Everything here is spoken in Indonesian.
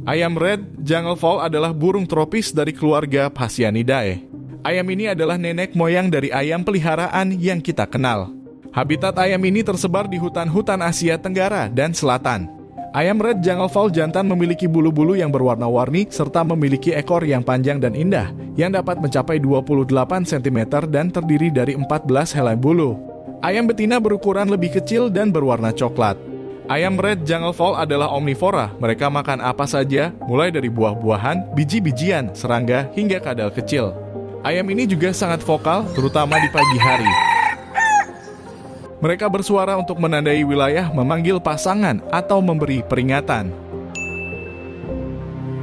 Ayam red jungle fowl adalah burung tropis dari keluarga Phasianidae. Ayam ini adalah nenek moyang dari ayam peliharaan yang kita kenal. Habitat ayam ini tersebar di hutan-hutan Asia Tenggara dan Selatan. Ayam red jungle fowl jantan memiliki bulu-bulu yang berwarna-warni serta memiliki ekor yang panjang dan indah yang dapat mencapai 28 cm dan terdiri dari 14 helai bulu. Ayam betina berukuran lebih kecil dan berwarna coklat. Ayam red jungle fowl adalah omnivora. Mereka makan apa saja, mulai dari buah-buahan, biji-bijian, serangga, hingga kadal kecil. Ayam ini juga sangat vokal, terutama di pagi hari. Mereka bersuara untuk menandai wilayah, memanggil pasangan, atau memberi peringatan.